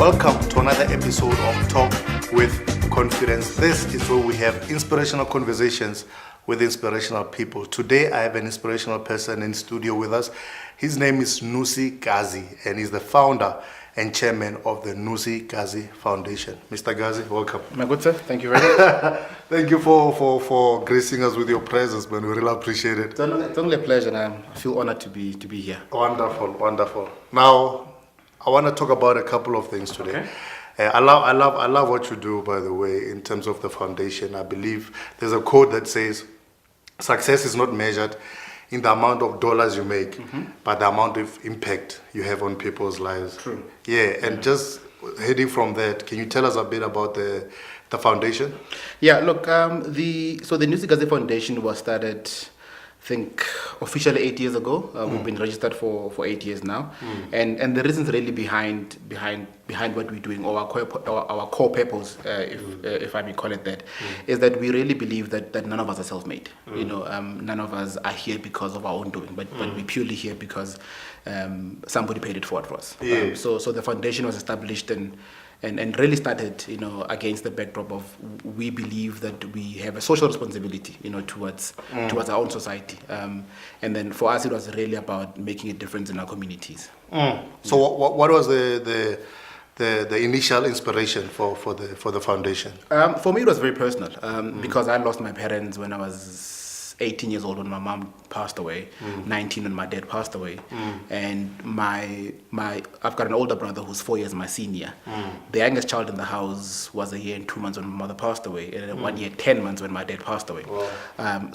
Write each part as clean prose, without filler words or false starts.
Welcome to another episode of Talk with Confidence. This is where we have inspirational conversations with inspirational people. Today I have an inspirational person in studio with us. His name is Nnusi Gazi, and he's the founder and chairman of the Nnusi Gazi Foundation. Mr. Gazi, welcome. My good sir, thank you very much. Thank you for gracing us with your presence, man. We really appreciate it. It's only a pleasure, and I feel honored to be here. Wonderful. Now, I want to talk about a couple of things today. Okay. I love what you do, by the way, in terms of the foundation. I believe there's a quote that says, success is not measured in the amount of dollars you make, but the amount of impact you have on people's lives. True. Yeah, and just heading from that, can you tell us a bit about the foundation? Yeah, look, the Nnusi Gazi Foundation was started, I think, officially 8 years ago. We've been registered for 8 years now, and the reasons really behind what we're doing, or our core purpose, if I may call it that, is that we really believe that none of us are self-made. None of us are here because of our own doing, but we're purely here because somebody paid it forward for us. Yeah. So the foundation was established and really started, against the backdrop of we believe that we have a social responsibility, towards our own society, and then for us it was really about making a difference in our communities. So what was the initial inspiration for the foundation? For me, it was very personal, because I lost my parents when I was 18 years old when my mom passed away, 19 when my dad passed away, and I've got an older brother who's 4 years my senior. The youngest child in the house was 1 year and 2 months when my mother passed away, and 1 year 10 months when my dad passed away. Wow.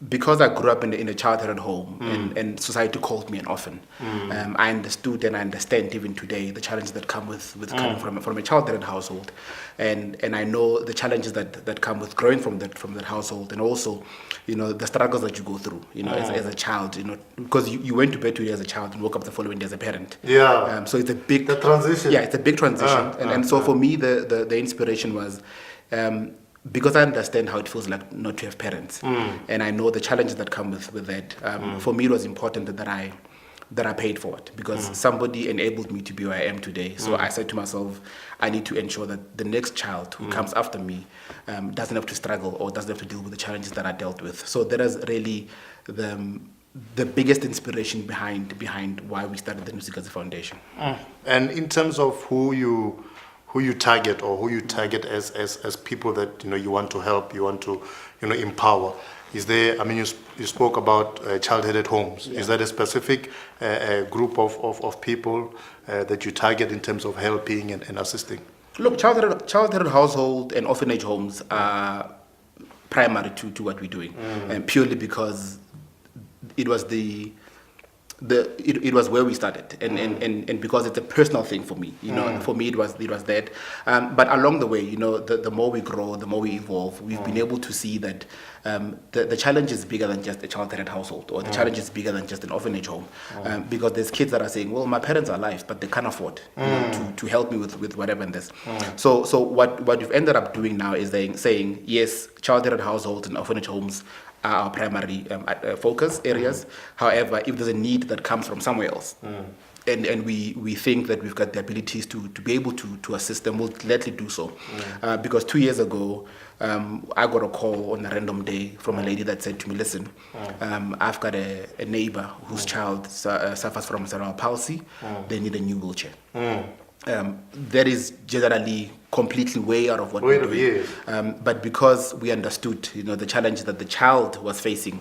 Because I grew up in a childhood home, and society called me an orphan, I understood and I understand even today the challenges that come with coming from a childhood household, and I know the challenges that come with growing from that household, and also, the struggles that you go through, as a child, because you went to bed today as a child and woke up the following day as a parent. Yeah. So it's a big transition. Yeah, it's a big transition, so for me the inspiration was. Because I understand how it feels like not to have parents, and I know the challenges that come with that. For me, it was important that I paid for it, because somebody enabled me to be where I am today. So I said to myself, I need to ensure that the next child who comes after me doesn't have to struggle or doesn't have to deal with the challenges that I dealt with. So that is really the biggest inspiration behind why we started the Nnusi Gazi Foundation. And in terms of who you target, or who you target as people that you want to help, you want to empower, is there? I mean, you spoke about child-headed homes. Yeah. Is that a specific group of people that you target in terms of helping and assisting? Look, child-headed household and orphanage homes are primary to what we're doing, and purely because it was it was where we started, and because it's a personal thing for me, for me it was that, but along the way, the more we grow, the more we evolve, we've been able to see that the challenge is bigger than just a child-headed household, or the challenge is bigger than just an orphanage home, because there's kids that are saying, well, my parents are alive, but they can't afford to help me with whatever in this. So what we've ended up doing now is saying yes, child-headed households and orphanage homes are our primary focus areas. However, if there's a need that comes from somewhere else, and we think that we've got the abilities to be able to assist them, we'll gladly do so. Because 2 years ago, I got a call on a random day from a lady that said to me, listen, I've got a neighbor whose child suffers from cerebral palsy. They need a new wheelchair. That is generally completely way out of what we're doing. But because we understood, the challenge that the child was facing,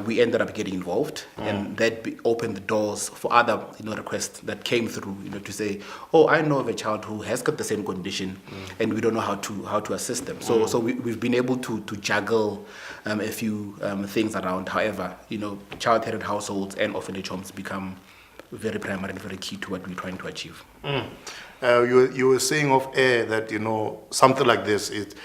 we ended up getting involved, and that opened the doors for other, requests that came through, to say, oh, I know of a child who has got the same condition, and we don't know how to assist them. So we've been able to juggle a few things around. However, child-headed households and orphanage homes become very primary and very key to what we're trying to achieve. You were saying off air that something like this is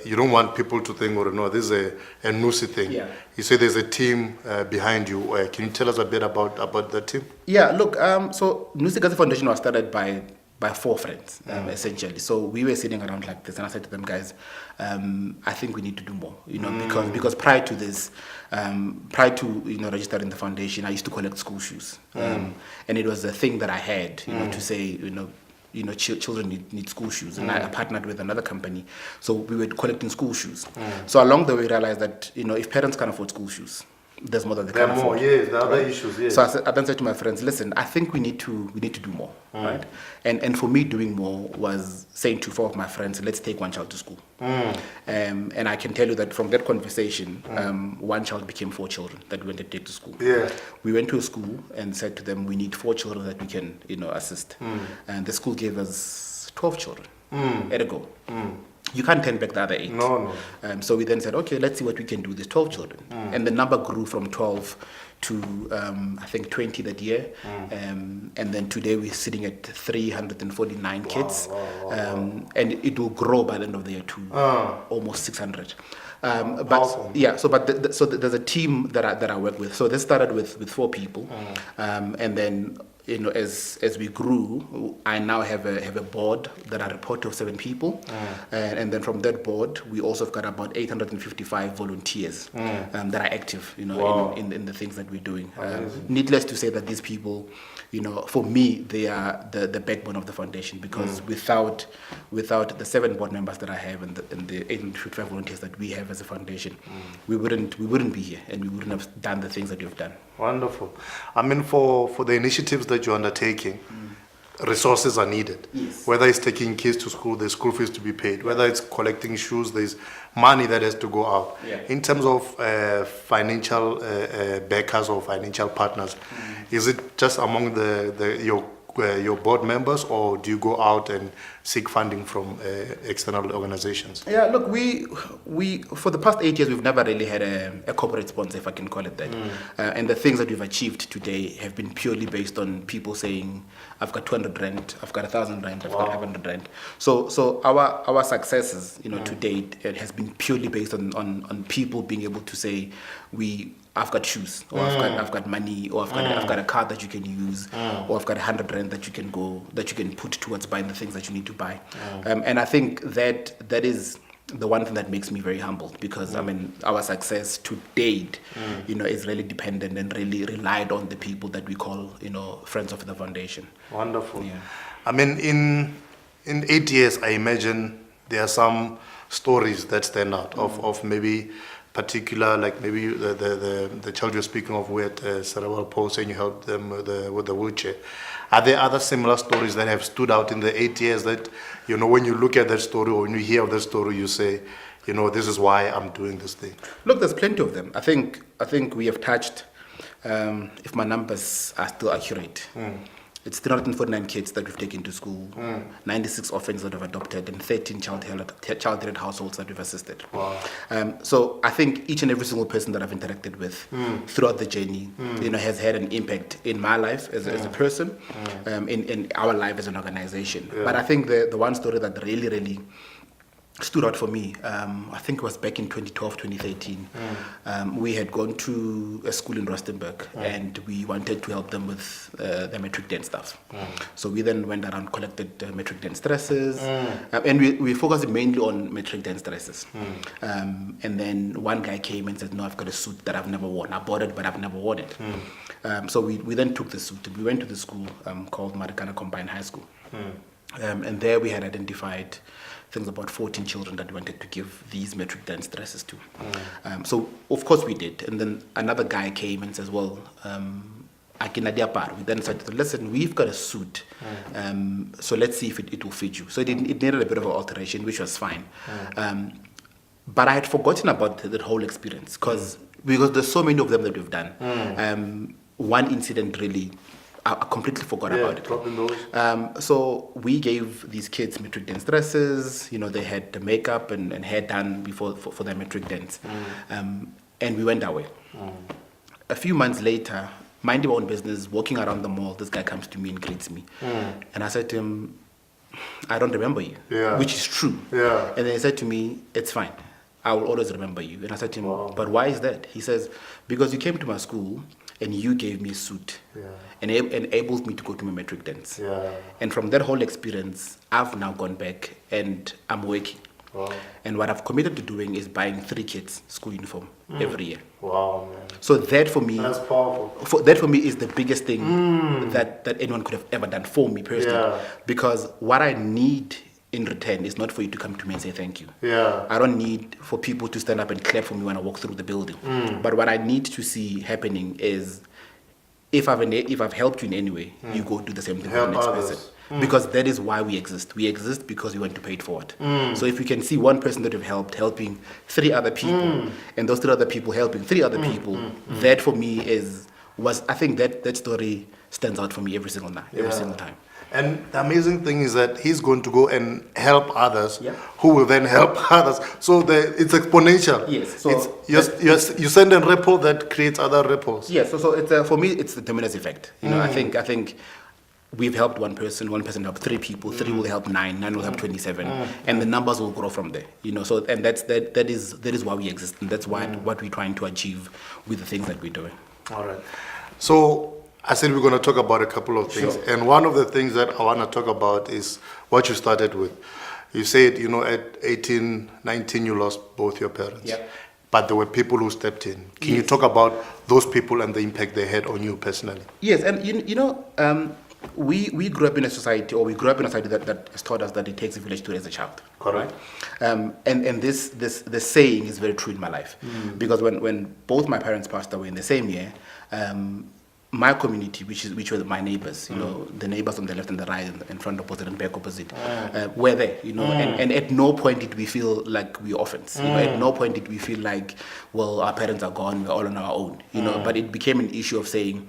you don't want people to think, this is a Nnusi thing. Yeah. You say there's a team behind you. Can you tell us a bit about the team? Yeah, look, so Nnusi Gazi Foundation was started by by 4 friends, essentially. So we were sitting around like this, and I said to them, guys, I think we need to do more, because prior to this, prior to registering the foundation, I used to collect school shoes, and it was a thing that I had, to say, children need school shoes, and I partnered with another company, so we were collecting school shoes. So along the way, we realized that if parents can't afford school shoes, there's more that they can afford. Yes, the other issues, yes. So I then said to my friends, listen, I think we need to do more, right? And for me, doing more was saying to 4 of my friends, let's take one child to school. And I can tell you that from that conversation, one child became 4 children that we went to take to school. Yeah. We went to a school and said to them, we need 4 children that we can, assist. And the school gave us 12 children at a go. You can't turn back the other 8. No. So we then said, okay, let's see what we can do with these 12 children. And the number grew from 12 to, I think, 20 that year. And then today we're sitting at 349 kids. And it will grow by the end of the year to almost 600. But awesome. yeah, so there's a team that I work with. So this started with 4 people, and then as we grew, I now have a board that I report to of 7 people, and then from that board we also have got about 855 volunteers that are active, in the things that we're doing. Needless to say that these people, for me, they are the backbone of the foundation, because without the 7 board members that I have and the 855 volunteers that we have as a foundation, we wouldn't be here, and we wouldn't have done the things that we've done. Wonderful. I mean, for the initiatives that you're undertaking, resources are needed. Yes. Whether it's taking kids to school, there's school fees to be paid. Whether it's collecting shoes, there's money that has to go out. Yeah. In terms of financial backers or financial partners, is it just among your board members, or do you go out and seek funding from external organizations? Yeah, look, we for the past 8 years, we've never really had a corporate sponsor, if I can call it that. And the things that we've achieved today have been purely based on people saying, I've got 200 rand, I've got 1,000 rand, I've got 500 rand. So our successes, to date, it has been purely based on people being able to say, I've got shoes, or I've got money, or I've got a card that you can use, or I've got 100 rand that you can put towards buying the things that you need to buy. And I think that is the one thing that makes me very humbled, because I mean, our success to date, is really dependent and really relied on the people that we call, friends of the foundation. Wonderful. Yeah. I mean, in 8 years, I imagine there are some stories that stand out of maybe particular, like maybe the child you're speaking of with cerebral palsy, and you helped them with the wheelchair. Are there other similar stories that have stood out in the 8 years that, when you look at that story, or when you hear of that story, you say, this is why I'm doing this thing? Look, there's plenty of them. I think we have touched, if my numbers are still accurate, it's 349 kids that we've taken to school, 96 orphans that we've adopted, and 13 child-reared households that we've assisted. Wow. So I think each and every single person that I've interacted with throughout the journey, has had an impact in my life as a person, in our life as an organization. Yeah. But I think the one story that really, really stood out for me, I think it was back in 2012, 2013. We had gone to a school in Rustenburg, and we wanted to help them with their matric dance stuff. So we then went around, collected matric dance dresses, and we focused mainly on matric dance dresses. And then one guy came and said, no, I've got a suit that I've never worn. I bought it, but I've never worn it. So we then took the suit, and we went to the school called Marikana Combined High School. And there we had identified things about 14 children that we wanted to give these matric dance dresses to. So of course we did. And then another guy came and says, well, we then said, listen, we've got a suit, so let's see if it will fit you. So it needed a bit of an alteration, which was fine. But I had forgotten about that whole experience, because there's so many of them that we've done. One incident really, I completely forgot about it. So we gave these kids matric dance dresses. They had the makeup and hair done before for their matric dance, and we went our way. A few months later, minding my own business, walking around the mall, this guy comes to me and greets me, and I said to him, "I don't remember you," which is true. And then he said to me, "It's fine. I will always remember you." And I said to him, "But why is that?" He says, "Because you came to my school and you gave me a suit, and enabled me to go to my metric dance. Yeah. And from that whole experience, I've now gone back and I'm working. Wow. And what I've committed to doing is buying 3 kids school uniform every year. Wow, man. So that for me, That's powerful. that for me is the biggest thing that anyone could have ever done for me personally. Yeah. Because what I need in return is not for you to come to me and say thank you. Yeah. I don't need for people to stand up and clap for me when I walk through the building. But what I need to see happening is if I've helped you in any way, you go do the same thing for Help the next others. person. Because that is why we exist. We exist because we want to pay it forward. So if you can see one person that you've helped helping 3 other people, and those 3 other people helping 3 other people, that for me I think that story stands out for me every single night, every single time. And the amazing thing is that he's going to go and help others, Yeah. who will then help others. So it's exponential. Yes, so you send a ripple that creates other ripples. Yes, so it's for me it's the dominus effect. I think we've helped one person helped 3 people, 3 will help 9 will help 27, and the numbers will grow from there. So and that is why we exist, and that's what we're trying to achieve with the things that we're doing. All right. So I said we're going to talk about a couple of things. Sure. And one of the things that I want to talk about is what you started with. You said, at 18, 19, you lost both your parents. Yeah. But there were people who stepped in. Can you talk about those people and the impact they had on you personally? Yes, and we grew up in a society, or we grew up in a society that has taught us that it takes a village to raise a child. Correct. Right? And this saying is very true in my life, because when both my parents passed away in the same year, my community, which were my neighbors, the neighbors on the left and the right, in front opposite and back opposite, were there, and at no point did we feel like we orphans. At no point did we feel like, well, our parents are gone, we're all on our own. But it became an issue of saying,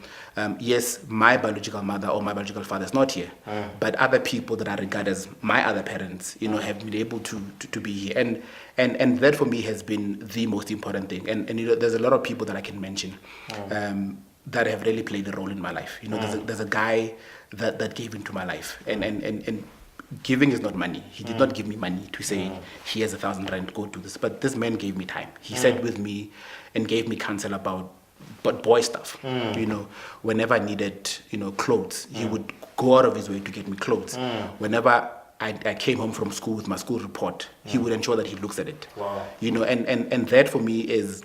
yes, my biological mother or my biological father is not here, but other people that I regard as my other parents, have been able to be here, and that for me has been the most important thing. And there's a lot of people that I can mention. That have really played a role in my life. There's a guy that gave into my life, and giving is not money. He did not give me money to say, here's 1,000 rand, go do this. But this man gave me time. He sat with me and gave me counsel about boy stuff. Whenever I needed, clothes, he would go out of his way to get me clothes. Whenever I came home from school with my school report, he would ensure that he looks at it. Wow. And that for me is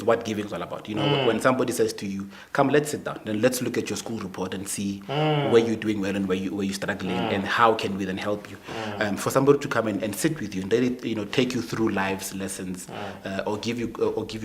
what giving is all about. When somebody says to you, come, let's sit down and let's look at your school report and see where you're doing well and where you're struggling, and how can we then help you. For somebody to come and sit with you and really, take you through life's lessons, or give you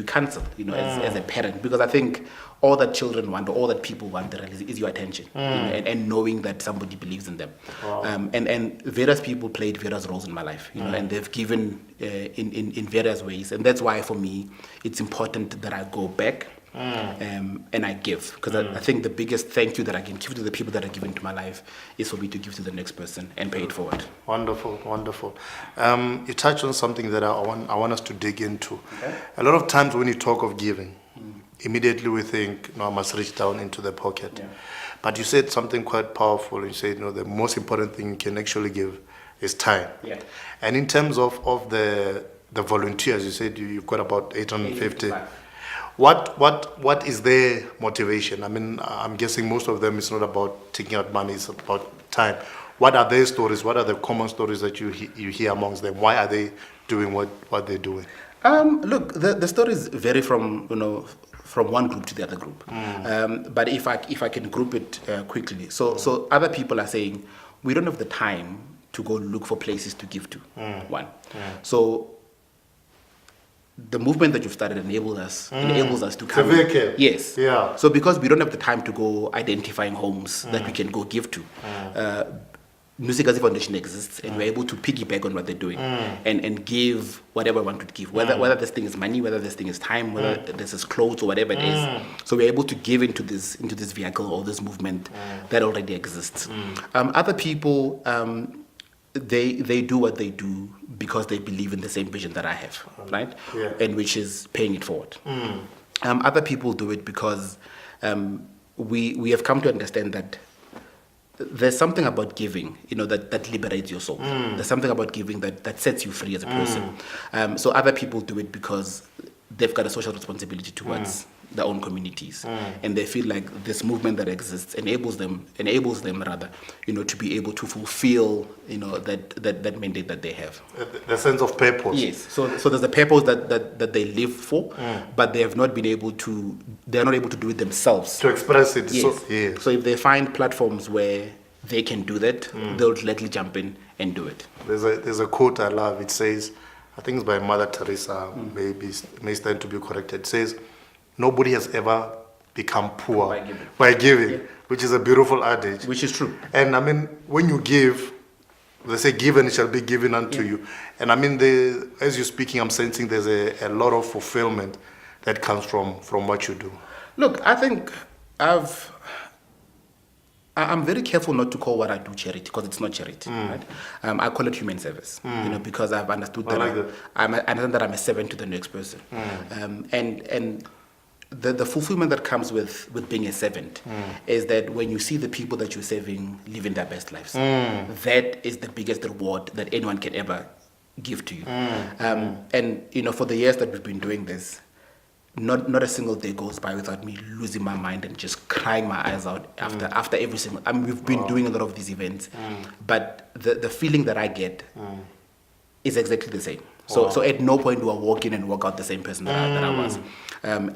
counsel, as a parent, because I think all that children want, or all that people want is your attention, and knowing that somebody believes in them. Wow. And various people played various roles in my life, and they've given in various ways, and that's why for me it's important that I go back and I give, because I think the biggest thank you that I can give to the people that are given to my life is for me to give to the next person and pay it forward. Wonderful, wonderful. You touched on something that I want us to dig into. Okay. A lot of times when you talk of giving, immediately we think, I must reach down into the pocket. Yeah. But you said something quite powerful. You said, the most important thing you can actually give is time. Yeah. And in terms of the volunteers, you said you've got about 850. What is their motivation? I mean, I'm guessing most of them, it's not about taking out money, it's about time. What are their stories? What are the common stories that you hear amongst them? Why are they doing what they're doing? Look, the stories vary from one group to the other group. But if I can group it quickly, so other people are saying we don't have the time to go look for places to give to. One, so the movement that you've started enables us to come. Yes. Yeah. So because we don't have the time to go identifying homes that we can go give to. Nnusi Gazi Foundation exists, and we're able to piggyback on what they're doing and give whatever we want to give, whether this thing is money, whether this thing is time, whether this is clothes or whatever it is. So we're able to give into this vehicle or this movement that already exists. Other people, they do what they do because they believe in the same vision that I have, right? Yeah. And which is paying it forward. Other people do it because we have come to understand that there's something about giving, that liberates your soul. There's something about giving that sets you free as a person. So other people do it because they've got a social responsibility towards their own communities, and they feel like this movement that exists enables them rather, to be able to fulfill, that mandate that they have. The sense of purpose. Yes. So there's a purpose that they live for, but they are not able to do it themselves. To express it. Yes. So if they find platforms where they can do that, they'll gladly jump in and do it. There's a quote I love. It says, I think it's by Mother Teresa, may stand to be corrected. It says, nobody has ever become poor by giving, which is a beautiful adage. Which is true. And I mean, when you give, they say, give and it shall be given unto you. And I mean, as you're speaking, I'm sensing there's a lot of fulfillment that comes from what you do. Look, I think I'm very careful not to call what I do charity, because it's not charity, right? I call it human service, because I've understood that I understand that I'm a servant to the next person, and the fulfillment that comes with being a servant is that when you see the people that you're serving living their best lives, that is the biggest reward that anyone can ever give to you. And for the years that we've been doing this, not a single day goes by without me losing my mind and just crying my eyes out after every single. I mean, we've been doing a lot of these events, but the feeling that I get is exactly the same. So at no point do I walk in and walk out the same person that I was.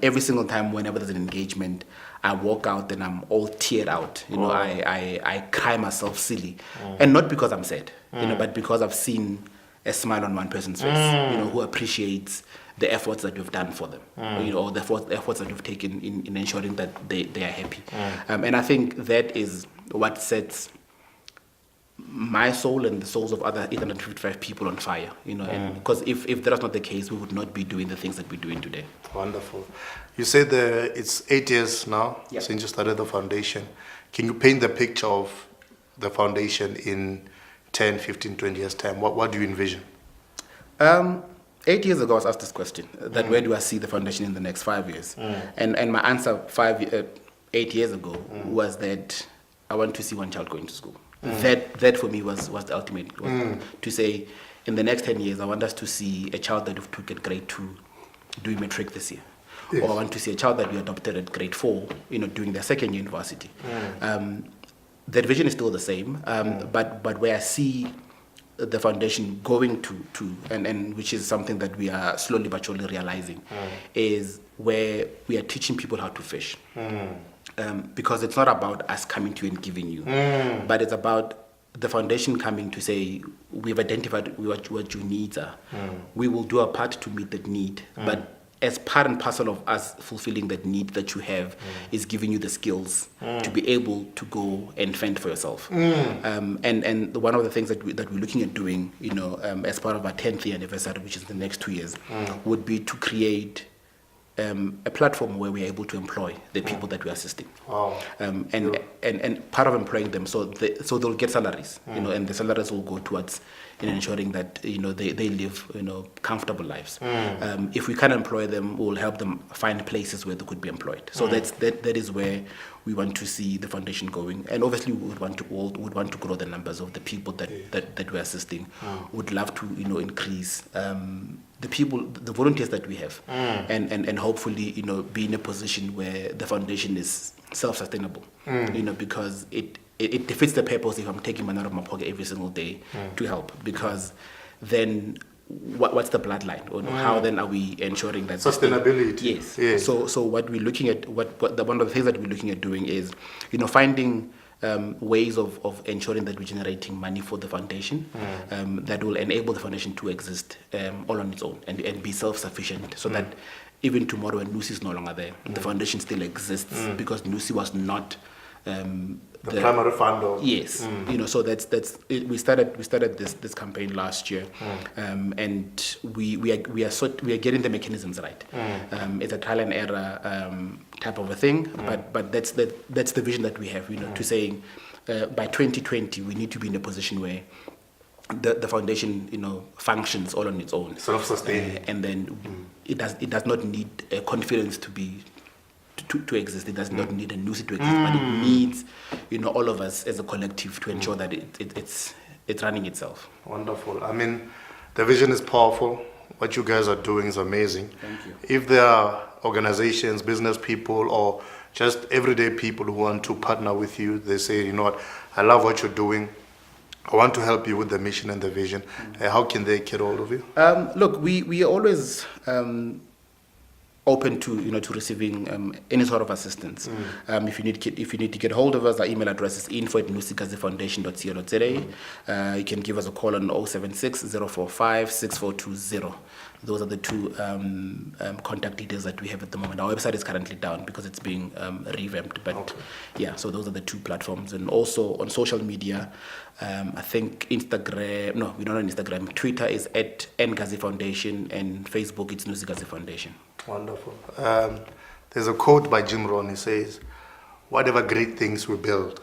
Every single time, whenever there's an engagement, I walk out and I'm all teared out. I cry myself silly, and not because I'm sad, but because I've seen a smile on one person's face, who appreciates the efforts that you've done for them, or the efforts that you've taken in ensuring that they are happy. And I think that is what sets my soul and the souls of other 855 people on fire, and because if that was not the case, we would not be doing the things that we're doing today. Wonderful. You said it's 8 years now since you started the foundation. Can you paint the picture of the foundation in 10, 15, 20 years' time? What do you envision? 8 years ago, I was asked this question, that where do I see the foundation in the next 5 years? And my answer 8 years ago was that I want to see one child going to school. That for me was the ultimate, to say, in the next 10 years, I want us to see a child that took at grade 2 doing matric this year. Yes. Or I want to see a child that we adopted at grade 4, doing their second year university. That vision is still the same, but where I see the foundation going to and which is something that we are slowly but surely realizing, is where we are teaching people how to fish. Because it's not about us coming to you and giving you, but it's about the foundation coming to say, we've identified what your needs are. We will do our part to meet that need, but as part and parcel of us fulfilling that need that you have is giving you the skills to be able to go and fend for yourself. And one of the things that we're looking at doing, as part of our 10th year anniversary, which is the next 2 years, would be to create a platform where we're able to employ the people that we're assisting. And part of employing them, so they'll get salaries, and the salaries will go towards ensuring that they live comfortable lives. If we can't employ them, we'll help them find places where they could be employed. So that is where we want to see the foundation going, and obviously we would want to grow the numbers of the people that we're assisting. Would love to increase the volunteers that we have, and hopefully be in a position where the foundation is self-sustainable, because it defeats the purpose if I'm taking money out of my pocket every single day to help, because then what's the bloodline, or how then are we ensuring that sustainability? Yes. So what we're looking at, one of the things that we're looking at doing is finding ways of ensuring that we're generating money for the foundation that will enable the foundation to exist all on its own and be self-sufficient, so that even tomorrow when Nnusi is no longer there, the foundation still exists, because Nnusi was not the primary funder. Yes, so that's it. We started this campaign last year, and we are getting the mechanisms right. It's a trial and error type of a thing, but that's the vision that we have. To saying by 2020 we need to be in a position where the foundation functions all on its own, self-sustaining, and then it does not need Confidence to be. To exist. It does not need a Nnusi to exist, but it needs, all of us as a collective to ensure that it's running itself. Wonderful. I mean, the vision is powerful. what you guys are doing is amazing. Thank you. If there are organizations, business people, or just everyday people who want to partner with you, they say, you know what, I love what you're doing. I want to help you with the mission and the vision. How can they get hold of you? Look, we are always open to to receiving any sort of assistance. If you need to get hold of us, our email address is info@nnusigazifoundation.co.za. You can give us a call on 076-045-6420. Those are the two contact details that we have at the moment. Our website is currently down because it's being revamped, but yeah, so those are the two platforms. And also on social media, I think Instagram, no, we're not on Instagram. Twitter is @Ngazi Foundation, and Facebook it's Nnusi Gazi Foundation. Wonderful. There's a quote by Jim Rohn. He says, whatever great things we build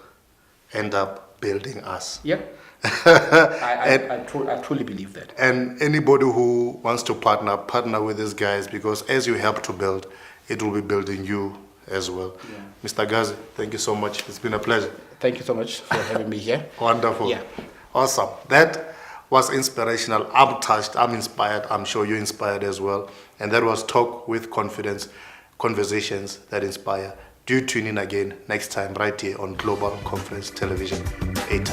end up building us. Yeah. I truly believe that. And anybody who wants to partner with these guys, because as you help to build, it will be building you as well. Yeah. Mr. Gazi, thank you so much. It's been a pleasure. Thank you so much for having me here. Wonderful. Yeah. Awesome. That was inspirational. I'm touched. I'm inspired. I'm sure you're inspired as well. And that was Talk with Confidence, conversations that inspire. Do tune in again next time right here on Global Conference Television. 8